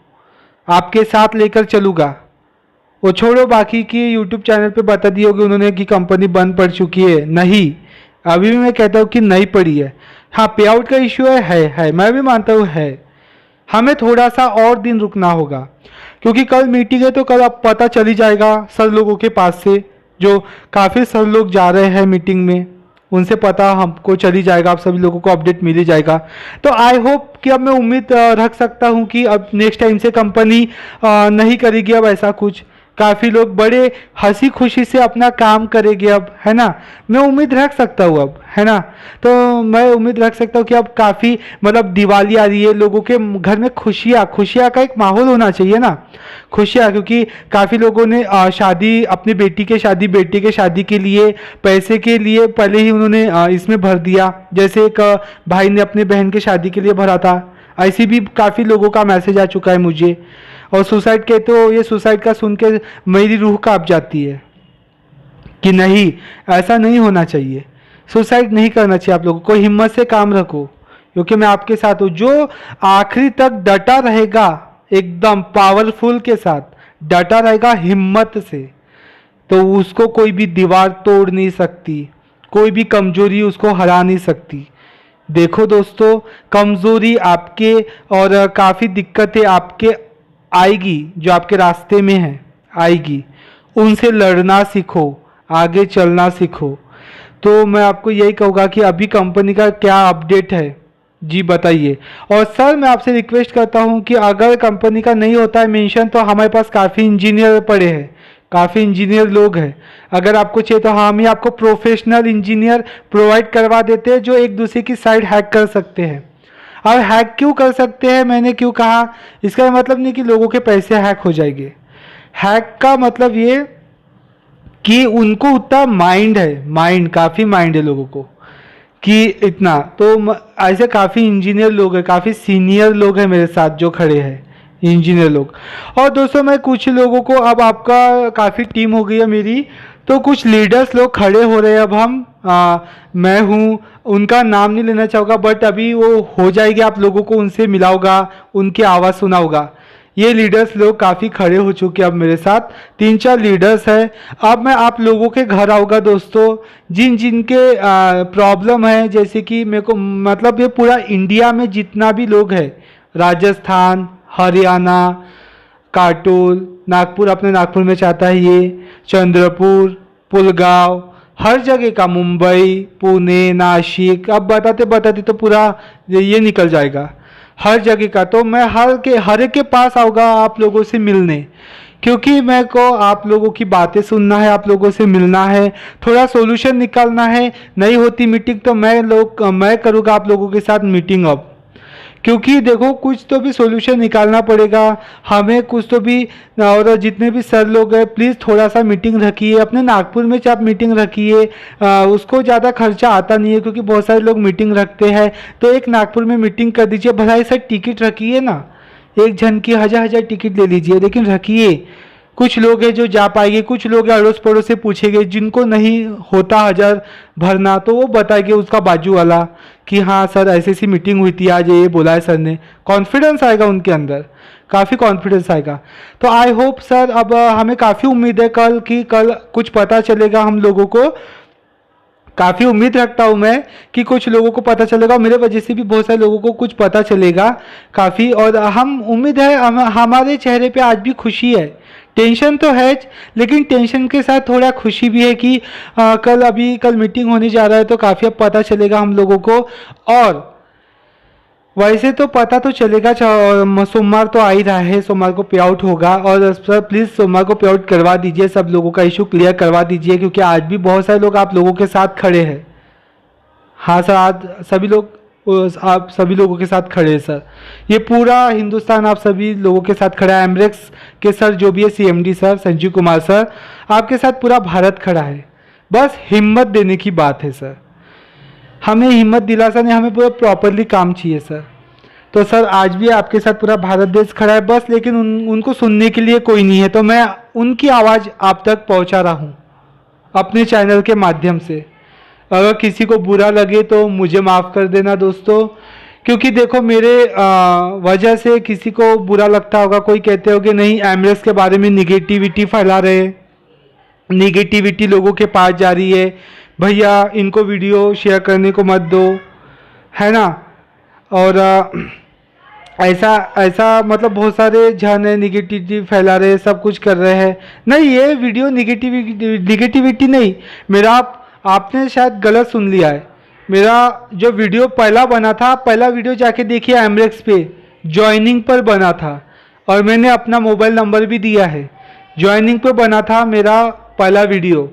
आपके साथ लेकर चलूँगा। वो छोड़ो, बाकी की यूट्यूब चैनल पे बता दी होगी उन्होंने कि कंपनी बंद पड़ चुकी है, नहीं, अभी भी मैं कहता हूँ कि नहीं पड़ी है। हाँ पे आउट का इश्यू है, मैं भी मानता हूँ है। हमें थोड़ा सा और दिन रुकना होगा, क्योंकि कल मीटिंग है, तो कल अब पता चली जाएगा सर लोगों के पास से, जो काफ़ी सर लोग जा रहे हैं मीटिंग में, उनसे पता हमको चली जाएगा, आप सभी लोगों को अपडेट मिल ही जाएगा। तो आई होप कि अब मैं उम्मीद रख सकता हूँ कि अब नेक्स्ट टाइम से कंपनी नहीं करेगी अब ऐसा कुछ। काफ़ी लोग बड़े हंसी खुशी से अपना काम करेंगे अब, है ना, मैं उम्मीद रख सकता हूँ अब, है ना। तो मैं उम्मीद रख सकता हूँ कि अब काफ़ी, मतलब दिवाली आ रही है, लोगों के घर में खुशियाँ का एक माहौल होना चाहिए ना, खुशियाँ। क्योंकि काफ़ी लोगों ने शादी, अपनी बेटी के शादी के लिए, पैसे के लिए पहले ही उन्होंने इसमें भर दिया, जैसे एक भाई ने अपने बहन के शादी के लिए भरा था। ऐसी भी काफ़ी लोगों का मैसेज आ चुका है मुझे। और सुसाइड के, तो ये सुसाइड का सुन के मेरी रूह कांप जाती है कि नहीं, ऐसा नहीं होना चाहिए, सुसाइड नहीं करना चाहिए। आप लोगों को हिम्मत से काम रखो, क्योंकि मैं आपके साथ हूँ। जो आखिरी तक डटा रहेगा, एकदम पावरफुल के साथ डटा रहेगा हिम्मत से, तो उसको कोई भी दीवार तोड़ नहीं सकती, कोई भी कमजोरी उसको हरा नहीं सकती। देखो दोस्तों, कमज़ोरी आपके और काफ़ी दिक्कतें आपके आएगी, जो आपके रास्ते में है आएगी, उनसे लड़ना सीखो, आगे चलना सीखो। तो मैं आपको यही कहूँगा कि अभी कंपनी का क्या अपडेट है, जी बताइए। और सर मैं आपसे रिक्वेस्ट करता हूँ कि अगर कंपनी का नहीं होता है मेंशन, तो हमारे पास काफ़ी इंजीनियर पड़े हैं, काफ़ी इंजीनियर लोग हैं। अगर आपको चाहिए तो हम ही आपको प्रोफेशनल इंजीनियर प्रोवाइड करवा देते हैं, जो एक दूसरे की साइट हैक कर सकते हैं। और हैक क्यों कर सकते हैं, मैंने क्यों कहा, इसका मतलब नहीं कि लोगों के पैसे हैक हो जाएंगे। हैक का मतलब ये कि उनको उतना माइंड है, माइंड काफ़ी माइंड है लोगों को, कि इतना तो ऐसे काफ़ी इंजीनियर लोग हैं, काफ़ी सीनियर लोग हैं मेरे साथ जो खड़े हैं, इंजीनियर लोग। और दोस्तों मैं कुछ लोगों को, अब आपका काफ़ी टीम हो गई है मेरी, तो कुछ लीडर्स लोग खड़े हो रहे हैं। अब हम मैं हूँ, उनका नाम नहीं लेना चाहूँगा, बट अभी वो हो जाएगी, आप लोगों को उनसे मिला होगा, उनकी आवाज़ सुना होगा। ये लीडर्स लोग काफ़ी खड़े हो चुके हैं अब मेरे साथ, 3-4 लीडर्स हैं। अब मैं आप लोगों के घर आऊँगा दोस्तों, जिन जिनके प्रॉब्लम है, जैसे कि मेरे को मतलब ये पूरा इंडिया में जितना भी लोग हैं, राजस्थान, हरियाणा, काटोल, नागपुर, अपने नागपुर में चाहता है ये, चंद्रपुर, पुलगांव, हर जगह का, मुंबई, पुणे, नासिक, अब बताते बताते तो पूरा ये निकल जाएगा, हर जगह का। तो मैं हर एक के पास आऊँगा आप लोगों से मिलने, क्योंकि मेरे को आप लोगों की बातें सुनना है, आप लोगों से मिलना है, थोड़ा सॉल्यूशन निकालना है। नहीं होती मीटिंग तो मैं करूँगा आप लोगों के साथ मीटिंग अब, क्योंकि देखो कुछ तो भी सॉल्यूशन निकालना पड़ेगा हमें, कुछ तो भी। और जितने भी सर लोग हैं प्लीज़ थोड़ा सा मीटिंग रखिए, अपने नागपुर में आप मीटिंग रखिए। उसको ज़्यादा खर्चा आता नहीं है, क्योंकि बहुत सारे लोग मीटिंग रखते हैं, तो एक नागपुर में मीटिंग कर दीजिए। भलाई सर टिकट रखिए ना, एक जन की 1000 टिकट ले लीजिए, लेकिन रखिए। कुछ लोग हैं जो जा पाएंगे, कुछ लोग अड़ोस पड़ोस से पूछेंगे, जिनको नहीं होता 1000 भरना, तो वो बताएंगे उसका बाजू वाला कि हाँ सर ऐसी ऐसी मीटिंग हुई थी आज, ये बोला है सर ने। कॉन्फिडेंस आएगा उनके अंदर, काफ़ी कॉन्फिडेंस आएगा। तो आई होप सर, अब हमें काफ़ी उम्मीद है कल कुछ पता चलेगा हम लोगों को। काफ़ी उम्मीद रखता हूँ मैं कि कुछ लोगों को पता चलेगा, और मेरे वजह से भी बहुत सारे लोगों को कुछ पता चलेगा काफ़ी। और हम उम्मीद है, हमारे चेहरे पे आज भी खुशी है। टेंशन तो है, लेकिन टेंशन के साथ थोड़ा खुशी भी है कि कल मीटिंग होने जा रहा है, तो काफ़ी अब पता चलेगा हम लोगों को। और वैसे तो पता तो चलेगा, सोमवार तो आ ही रहा है, सोमवार को पे आउट होगा। और सर प्लीज़ सोमवार को पे आउट करवा दीजिए, सब लोगों का इशू क्लियर करवा दीजिए, क्योंकि आज भी बहुत सारे लोग आप लोगों के साथ खड़े हैं। हाँ सर, आज सभी लोग आप सभी लोगों के साथ खड़े हैं सर, ये पूरा हिंदुस्तान आप सभी लोगों के साथ खड़ा है। एमरेक्स के सर जो भी है, CMD sir Sanjeev Kumar sir, आपके साथ पूरा भारत खड़ा है। बस हिम्मत देने की बात है सर, हमें हिम्मत दिलासा नहीं, हमें पूरा प्रॉपरली काम चाहिए सर। तो सर आज भी आपके साथ पूरा भारत देश खड़ा है बस, लेकिन उनको सुनने के लिए कोई नहीं है, तो मैं उनकी आवाज़ आप तक पहुंचा रहा हूं अपने चैनल के माध्यम से। अगर किसी को बुरा लगे तो मुझे माफ़ कर देना दोस्तों, क्योंकि देखो मेरे वजह से किसी को बुरा लगता होगा, कोई कहते होगे नहीं एमरेक्स के बारे में निगेटिविटी फैला रहे, निगेटिविटी लोगों के पास जा रही है, भैया इनको वीडियो शेयर करने को मत दो, है ना। और ऐसा ऐसा मतलब बहुत सारे जन है निगेटिविटी फैला रहे हैं, सब कुछ कर रहे हैं। नहीं, ये वीडियो निगेटिविटी नहीं, मेरा आपने शायद गलत सुन लिया है। मेरा जो वीडियो पहला बना था, पहला वीडियो जाके देखिए एमरेक्स पे ज्वाइनिंग पर बना था, और मैंने अपना मोबाइल नंबर भी दिया है। ज्वाइनिंग पे बना था मेरा पहला वीडियो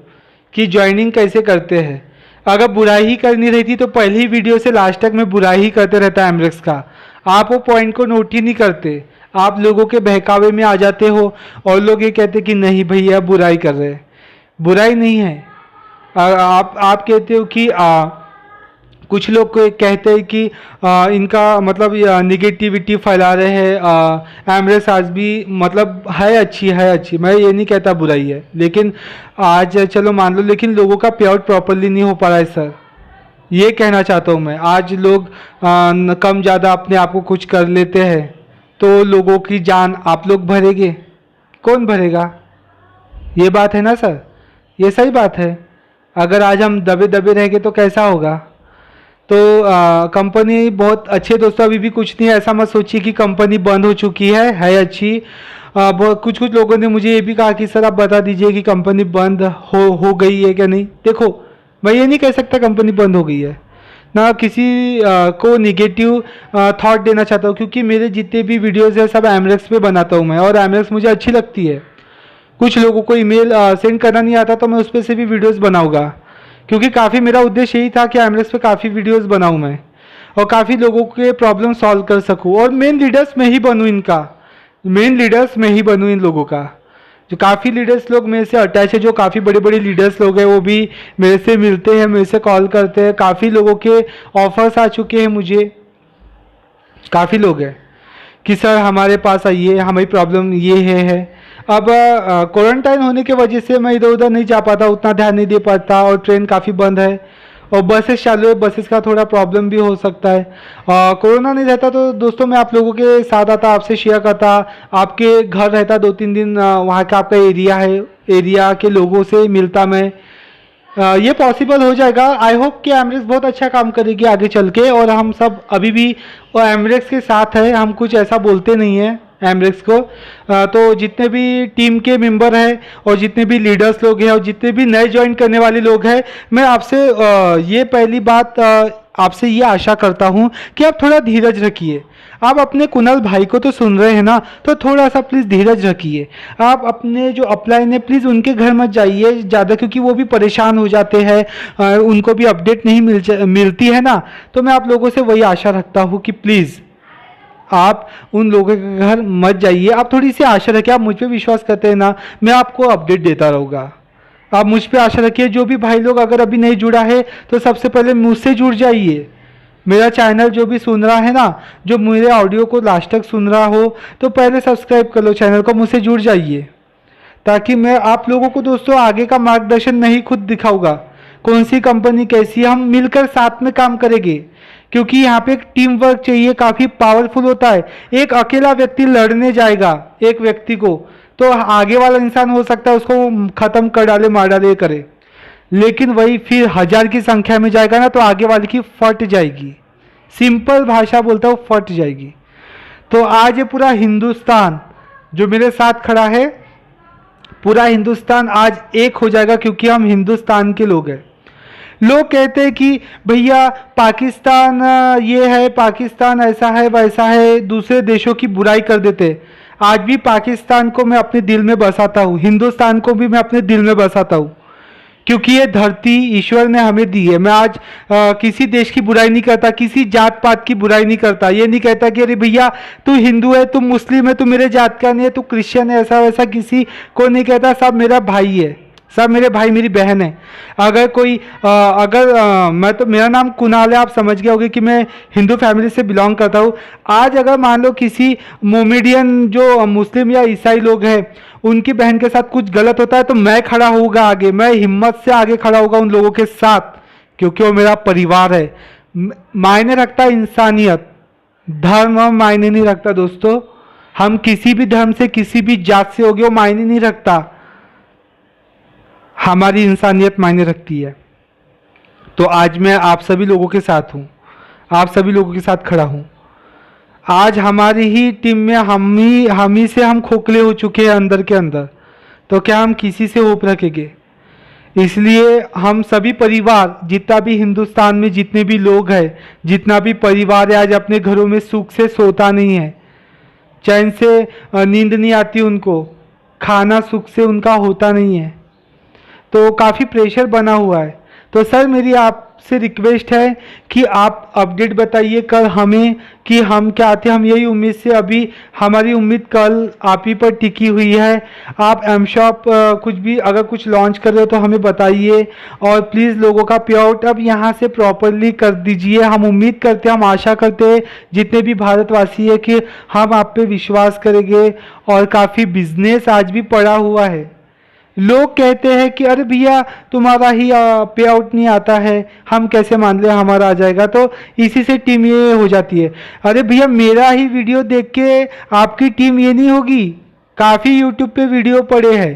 कि ज्वाइनिंग कैसे करते हैं। अगर बुराई ही करनी रहती तो पहली वीडियो से लास्ट तक मैं बुराई ही करते रहता एमरेक्स का। आप वो पॉइंट को नोट ही नहीं करते, आप लोगों के बहकावे में आ जाते हो, और लोग ये कहते कि नहीं भैया बुराई कर रहे हैं। बुराई नहीं है, आप कहते हो कि कुछ लोग को कहते हैं कि इनका मतलब निगेटिविटी फैला रहे हैं। एमरेक्स आज भी मतलब है अच्छी, मैं ये नहीं कहता बुराई है, लेकिन आज चलो मान लो, लेकिन लोगों का पे आउट प्रॉपरली नहीं हो पा रहा है सर, ये कहना चाहता हूँ मैं। आज लोग कम ज़्यादा अपने आप को कुछ कर लेते हैं, तो लोगों की जान आप लोग भरेंगे, कौन भरेगा? ये बात है ना सर, ये सही बात है। अगर आज हम दबे दबे रहेंगे तो कैसा होगा? तो कंपनी बहुत अच्छी है दोस्तों, अभी भी कुछ नहीं है, ऐसा मत सोचिए कि कंपनी बंद हो चुकी है अच्छी। बहुत कुछ लोगों ने मुझे ये भी कहा कि सर आप बता दीजिए कि कंपनी बंद हो गई है क्या नहीं। देखो, मैं ये नहीं कह सकता कंपनी बंद हो गई है, ना किसी को निगेटिव थॉट देना चाहता हूँ, क्योंकि मेरे जितने भी वीडियोस है सब एमरेक्स पे बनाता हूँ मैं, और एमरेक्स मुझे अच्छी लगती है। कुछ लोगों को ईमेल सेंड करना नहीं आता तो मैं उस पर से भी वीडियोस बनाऊंगा, क्योंकि काफ़ी मेरा उद्देश्य यही था कि एमरेक्स पे काफ़ी वीडियोस बनाऊं मैं, और काफ़ी लोगों के प्रॉब्लम सॉल्व कर सकूं, और मेन लीडर्स मैं ही बनूं इनका, मेन लीडर्स मैं ही बनूं इन लोगों का। जो काफ़ी लीडर्स लोग मेरे से अटैच है, जो काफ़ी बड़े बड़े लीडर्स लोग हैं वो भी मेरे से मिलते हैं, मेरे से कॉल करते हैं। काफ़ी लोगों के ऑफर्स आ चुके हैं मुझे, काफ़ी लोग हैं कि सर हमारे पास आइए, हमारी प्रॉब्लम ये है। अब क्वारंटाइन होने की वजह से मैं इधर उधर नहीं जा पाता, उतना ध्यान नहीं दे पाता, और ट्रेन काफ़ी बंद है, और बसेस चालू है, बसेस का थोड़ा प्रॉब्लम भी हो सकता है। कोरोना नहीं रहता तो दोस्तों मैं आप लोगों के साथ आता, आपसे शेयर करता, आपके घर रहता 2-3 दिन, वहाँ का आपका एरिया है, एरिया के लोगों से मिलता मैं। ये पॉसिबल हो जाएगा। आई होप कि एमरेक्स बहुत अच्छा काम करेगी आगे चल के, और हम सब अभी भी एमरेक्स के साथ है, हम कुछ ऐसा बोलते नहीं है एमरेक्स को। तो जितने भी टीम के मेंबर हैं, और जितने भी लीडर्स लोग हैं, और जितने भी नए ज्वाइन करने वाले लोग हैं, मैं आपसे ये पहली बात आपसे ये आशा करता हूँ कि आप थोड़ा धीरज रखिए। आप अपने कुणाल भाई को तो सुन रहे हैं ना, तो थोड़ा सा प्लीज़ धीरज रखिए। आप अपने जो अपलाइन है प्लीज़ उनके घर मत जाइए ज़्यादा, क्योंकि वो भी परेशान हो जाते हैं, उनको भी अपडेट नहीं मिलती है ना। तो मैं आप लोगों से वही आशा रखता हूँ कि प्लीज़ आप उन लोगों के घर मत जाइए। आप थोड़ी सी आशा रखिए, आप मुझ पर विश्वास करते हैं ना, मैं आपको अपडेट देता रहूँगा। आप मुझ पर आशा रखिए। जो भी भाई लोग अगर अभी नहीं जुड़ा है तो सबसे पहले मुझसे जुड़ जाइए। मेरा चैनल जो भी सुन रहा है ना, जो मेरे ऑडियो को लास्ट तक सुन रहा हो, तो पहले सब्सक्राइब कर लो चैनल को, मुझसे जुड़ जाइए, ताकि मैं आप लोगों को दोस्तों आगे का मार्गदर्शन मैं ही खुद दिखाऊंगा। कौन सी कंपनी कैसी, हम मिलकर साथ में काम करेंगे, क्योंकि यहाँ पे एक टीम वर्क चाहिए, काफ़ी पावरफुल होता है। एक अकेला व्यक्ति लड़ने जाएगा एक व्यक्ति को, तो आगे वाला इंसान हो सकता है उसको ख़त्म कर डाले, मार डाले करे, लेकिन वही फिर 1000 की संख्या में जाएगा ना, तो आगे वाले की फट जाएगी। सिंपल भाषा बोलता हूँ, फट जाएगी। तो आज ये पूरा हिंदुस्तान जो मेरे साथ खड़ा है, पूरा हिंदुस्तान आज एक हो जाएगा, क्योंकि हम हिंदुस्तान के लोग हैं। लोग कहते हैं कि भैया पाकिस्तान ये है, पाकिस्तान ऐसा है वैसा है, दूसरे देशों की बुराई कर देते। आज भी पाकिस्तान को मैं अपने दिल में बसाता हूँ, हिंदुस्तान को भी मैं अपने दिल में बसाता हूँ, क्योंकि ये धरती ईश्वर ने हमें दी है। मैं आज किसी देश की बुराई नहीं करता, किसी जात पात की बुराई नहीं करता। ये नहीं कहता कि अरे भैया तू हिंदू है, तू मुस्लिम है, तू मेरे जात का नहीं है, तू क्रिश्चियन है, ऐसा वैसा किसी को नहीं कहता। सब मेरा भाई है, सब मेरे भाई मेरी बहन है। अगर कोई मैं तो, मेरा नाम कुणाल है, आप समझ गए होंगे कि मैं हिंदू फैमिली से बिलोंग करता हूँ। आज अगर मान लो किसी मोमेडियन जो मुस्लिम या ईसाई लोग हैं, उनकी बहन के साथ कुछ गलत होता है, तो मैं खड़ा होऊंगा आगे, मैं हिम्मत से आगे खड़ा होऊंगा उन लोगों के साथ, क्योंकि वो मेरा परिवार है। मायने रखता इंसानियत, धर्म मायने नहीं रखता दोस्तों। हम किसी भी धर्म से, किसी भी जात से हो गए, वो मायने नहीं रखता, हमारी इंसानियत मायने रखती है। तो आज मैं आप सभी लोगों के साथ हूँ, आप सभी लोगों के साथ खड़ा हूँ। आज हमारी ही टीम में हम ही से हम खोखले हो चुके हैं अंदर के अंदर, तो क्या हम किसी से होप रखेंगे? इसलिए हम सभी परिवार, जितना भी हिंदुस्तान में जितने भी लोग हैं, जितना भी परिवार है, आज अपने घरों में सुख से सोता नहीं है, चैन से नींद नहीं आती उनको, खाना सुख से उनका होता नहीं है, तो काफ़ी प्रेशर बना हुआ है। तो सर मेरी आपसे रिक्वेस्ट है कि आप अपडेट बताइए कल हमें कि हम क्या आते हैं। हम यही उम्मीद से, अभी हमारी उम्मीद कल आप ही पर टिकी हुई है। आप एम शॉप कुछ भी अगर कुछ लॉन्च कर रहे हो तो हमें बताइए, और प्लीज़ लोगों का पे आउट अब यहाँ से प्रॉपरली कर दीजिए। हम उम्मीद करते हैं, हम आशा करते हैं जितने भी भारतवासी है कि हम आप पे विश्वास करेंगे। और काफ़ी बिजनेस आज भी पड़ा हुआ है। लोग कहते हैं कि अरे भैया तुम्हारा ही पे आउट नहीं आता है, हम कैसे मान लें हमारा आ जाएगा, तो इसी से टीम ये हो जाती है। अरे भैया मेरा ही वीडियो देख के आपकी टीम ये नहीं होगी। काफ़ी यूट्यूब पे वीडियो पड़े हैं,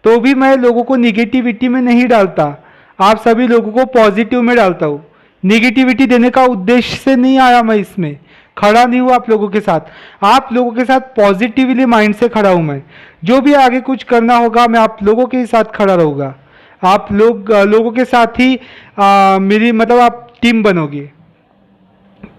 तो भी मैं लोगों को निगेटिविटी में नहीं डालता, आप सभी लोगों को पॉजिटिव में डालता हूँ, नेगेटिविटी देने का उद्देश्य से नहीं आया, मैं इसमें खड़ा नहीं हूँ आप लोगों के साथ। आप लोगों के साथ पॉजिटिवली माइंड से खड़ा हूँ मैं। जो भी आगे कुछ करना होगा मैं आप लोगों के साथ खड़ा रहूँगा। आप लोगों के साथ ही मेरी मतलब आप टीम बनोगे।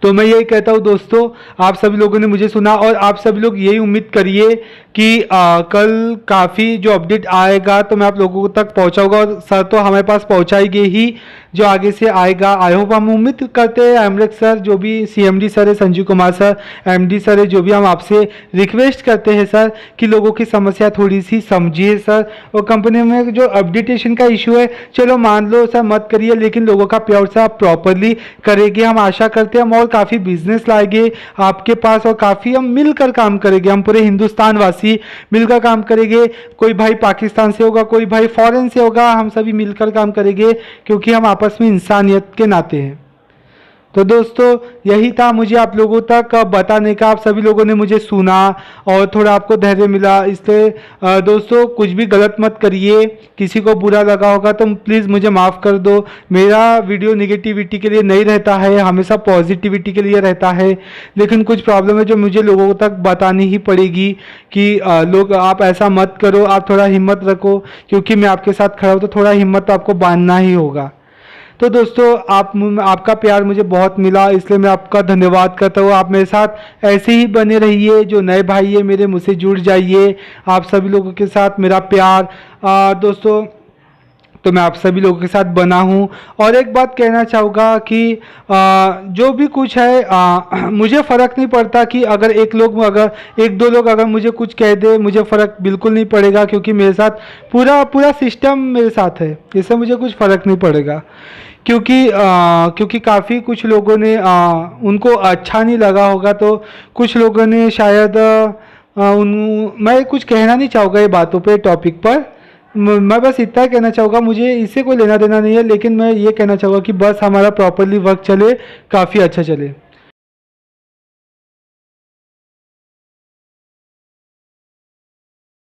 तो मैं यही कहता हूँ दोस्तों, आप सभी लोगों ने मुझे सुना और आप सभी लोग यही उम्मीद करिए कि कल काफ़ी जो अपडेट आएगा तो मैं आप लोगों तक पहुँचाऊँगा, और सर तो हमारे पास पहुँचाएंगे ही जो आगे से आएगा। आई होप, हम उम्मीद करते हैं एमरेक सर, जो भी सीएमडी सर है Sanjeev Kumar sir, MD sir है, जो भी, हम आपसे रिक्वेस्ट करते हैं सर कि लोगों की समस्या थोड़ी सी समझिए सर। और कंपनी में जो अपडेटेशन का इशू है, चलो मान लो सर मत करिए, लेकिन लोगों का प्यार से आप प्रॉपरली करेंगे। हम आशा करते हैं हम और काफ़ी बिजनेस लाएंगे आपके पास, और काफ़ी हम मिलकर काम करेंगे। हम पूरे हिंदुस्तान वासी मिलकर काम करेंगे। कोई भाई पाकिस्तान से होगा, कोई भाई फॉरेन से होगा, हम सभी मिलकर काम करेंगे, क्योंकि हम आपस में इंसानियत के नाते हैं। तो दोस्तों यही था मुझे आप लोगों तक बताने का। आप सभी लोगों ने मुझे सुना और थोड़ा आपको धैर्य मिला, इसलिए दोस्तों कुछ भी गलत मत करिए। किसी को बुरा लगा होगा तो प्लीज़ मुझे माफ़ कर दो। मेरा वीडियो नेगेटिविटी के लिए नहीं रहता है, हमेशा पॉजिटिविटी के लिए रहता है। लेकिन कुछ प्रॉब्लम है जो मुझे लोगों तक बतानी ही पड़ेगी कि लोग, आप ऐसा मत करो, आप थोड़ा हिम्मत रखो, क्योंकि मैं आपके साथ खड़ा हूँ तो थोड़ा हिम्मत तो आपको बांधना ही होगा। तो दोस्तों आपका प्यार मुझे बहुत मिला, इसलिए मैं आपका धन्यवाद करता हूँ। आप मेरे साथ ऐसे ही बने रहिए। जो नए भाई है मेरे, मुझसे जुड़ जाइए। आप सभी लोगों के साथ मेरा प्यार दोस्तों, तो मैं आप सभी लोगों के साथ बना हूँ। और एक बात कहना चाहूँगा कि जो भी कुछ है, मुझे फ़र्क नहीं पड़ता कि अगर एक दो लोग अगर मुझे कुछ कह दे, मुझे फ़र्क बिल्कुल नहीं पड़ेगा, क्योंकि मेरे साथ पूरा सिस्टम मेरे साथ है। इससे मुझे कुछ फ़र्क नहीं पड़ेगा, क्योंकि काफ़ी कुछ लोगों ने उनको अच्छा नहीं लगा होगा, तो कुछ लोगों ने शायद मैं कुछ कहना नहीं चाहूँगा ये बातों पे, टॉपिक पर। मैं बस इतना कहना चाहूँगा, मुझे इससे कोई लेना देना नहीं है, लेकिन मैं ये कहना चाहूँगा कि बस हमारा प्रॉपरली वर्क चले, काफ़ी अच्छा चले।